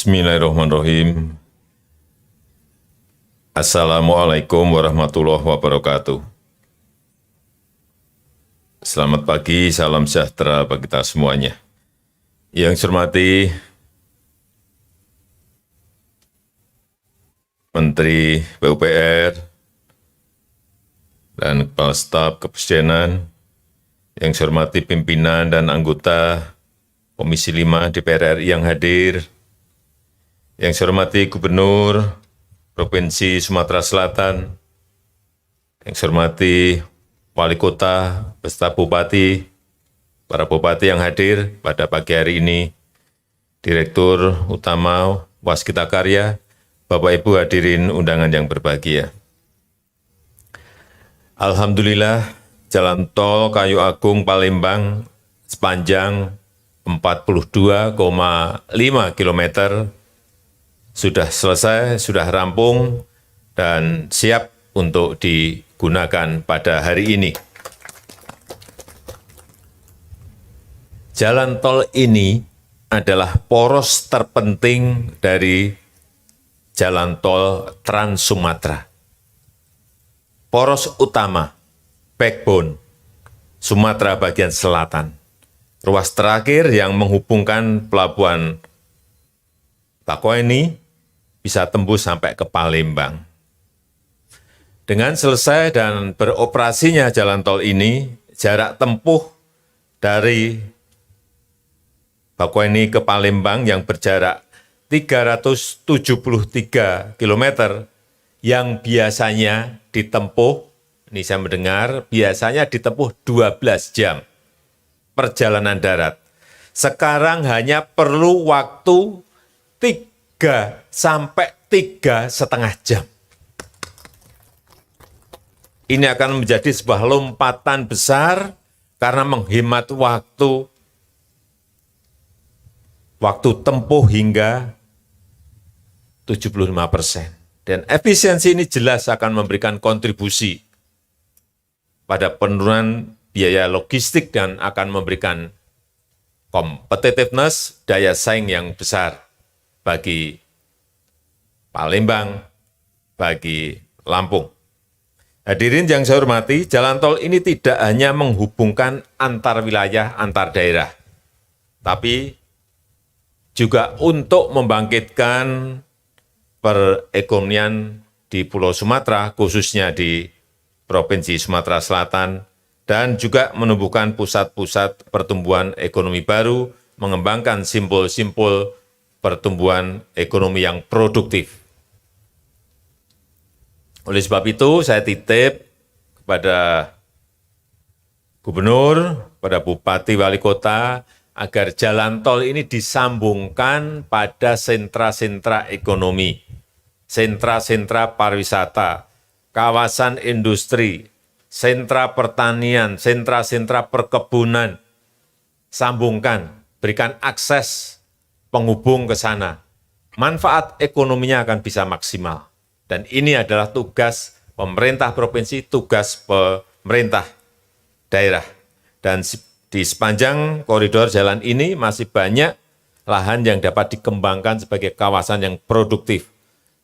Bismillahirrahmanirrahim. Assalamualaikum warahmatullahi wabarakatuh. Selamat pagi, salam sejahtera bagi kita semuanya. Yang saya hormati Menteri PUPR dan Kepala Staf Kepresidenan, yang saya hormati pimpinan dan anggota Komisi 5 DPR RI yang hadir, yang saya hormati Gubernur Provinsi Sumatera Selatan, yang saya hormati Wali Kota beserta Bupati, para Bupati yang hadir pada pagi hari ini, Direktur Utama Waskita Karya, Bapak Ibu hadirin undangan yang berbahagia. Alhamdulillah, Jalan Tol Kayu Agung Palembang sepanjang 42,5 km sudah selesai, sudah rampung, dan siap untuk digunakan pada hari ini. Jalan tol ini adalah poros terpenting dari jalan tol Trans Sumatera. Poros utama, backbone, Sumatera bagian selatan. Ruas terakhir yang menghubungkan pelabuhan Bakauheni bisa tembus sampai ke Palembang. Dengan selesai dan beroperasinya jalan tol ini, jarak tempuh dari Bakauheni ke Palembang yang berjarak 373 km yang biasanya ditempuh, ini saya mendengar, biasanya ditempuh 12 jam perjalanan darat. Sekarang hanya perlu waktu 3 sampai 3,5 jam. Ini akan menjadi sebuah lompatan besar karena menghemat waktu tempuh hingga 75%. Dan efisiensi ini jelas akan memberikan kontribusi pada penurunan biaya logistik dan akan memberikan competitiveness, daya saing yang besar bagi Palembang, bagi Lampung. Hadirin yang saya hormati, jalan tol ini tidak hanya menghubungkan antar wilayah, antar daerah, tapi juga untuk membangkitkan perekonomian di Pulau Sumatera, khususnya di Provinsi Sumatera Selatan, dan juga menumbuhkan pusat-pusat pertumbuhan ekonomi baru, mengembangkan simpul-simpul pertumbuhan ekonomi yang produktif. Oleh sebab itu, saya titip kepada Gubernur, pada Bupati, Wali Kota, agar jalan tol ini disambungkan pada sentra-sentra ekonomi, sentra-sentra pariwisata, kawasan industri, sentra pertanian, sentra-sentra perkebunan, sambungkan, berikan akses penghubung ke sana. Manfaat ekonominya akan bisa maksimal. Dan ini adalah tugas pemerintah provinsi, tugas pemerintah daerah. Dan di sepanjang koridor jalan ini masih banyak lahan yang dapat dikembangkan sebagai kawasan yang produktif.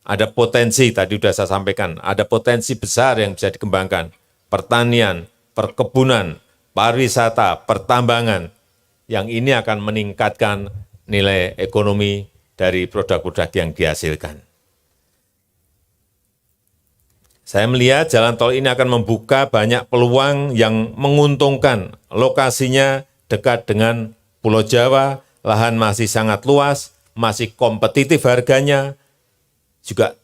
Ada potensi, tadi sudah saya sampaikan, ada potensi besar yang bisa dikembangkan. Pertanian, perkebunan, pariwisata, pertambangan, yang ini akan meningkatkan nilai ekonomi dari produk-produk yang dihasilkan. Saya melihat jalan tol ini akan membuka banyak peluang yang menguntungkan. Lokasinya dekat dengan Pulau Jawa, lahan masih sangat luas, masih kompetitif harganya, juga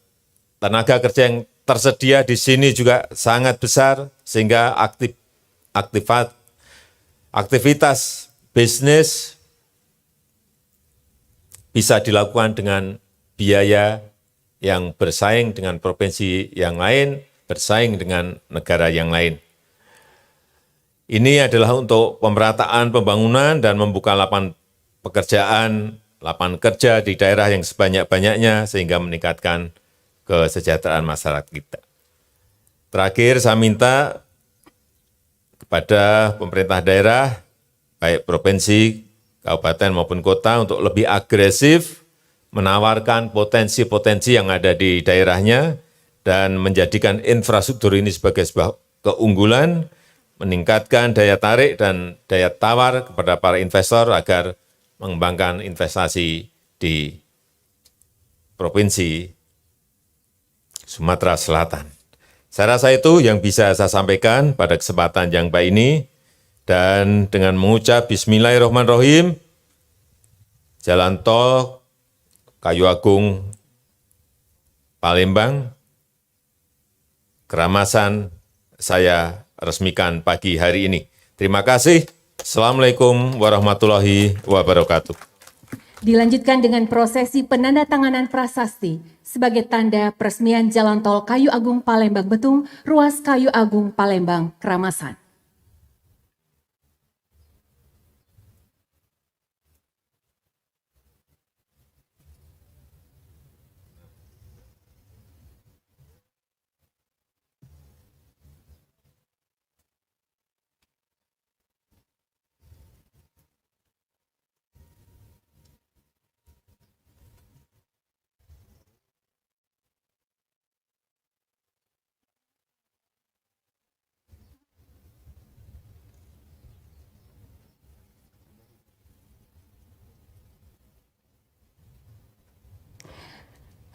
tenaga kerja yang tersedia di sini juga sangat besar, sehingga aktivitas bisnis bisa dilakukan dengan biaya yang bersaing dengan provinsi yang lain, bersaing dengan negara yang lain. Ini adalah untuk pemerataan pembangunan dan membuka lapangan pekerjaan, lapangan kerja di daerah yang sebanyak-banyaknya, sehingga meningkatkan kesejahteraan masyarakat kita. Terakhir, saya minta kepada pemerintah daerah, baik provinsi, kabupaten maupun kota, untuk lebih agresif menawarkan potensi-potensi yang ada di daerahnya dan menjadikan infrastruktur ini sebagai sebuah keunggulan, meningkatkan daya tarik dan daya tawar kepada para investor agar mengembangkan investasi di Provinsi Sumatera Selatan. Saya rasa itu yang bisa saya sampaikan pada kesempatan yang baik ini, dan dengan mengucap Bismillahirrahmanirrahim, jalan tol Kayu Agung Palembang Keramasan saya resmikan pagi hari ini. Terima kasih. Assalamualaikum warahmatullahi wabarakatuh. Dilanjutkan dengan prosesi penandatanganan prasasti sebagai tanda peresmian Jalan Tol Kayu Agung Palembang Betung, ruas Kayu Agung Palembang Keramasan.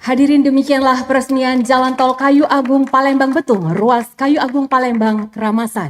Hadirin, demikianlah peresmian Jalan Tol Kayu Agung Palembang Betung, ruas Kayu Agung Palembang Keramasan.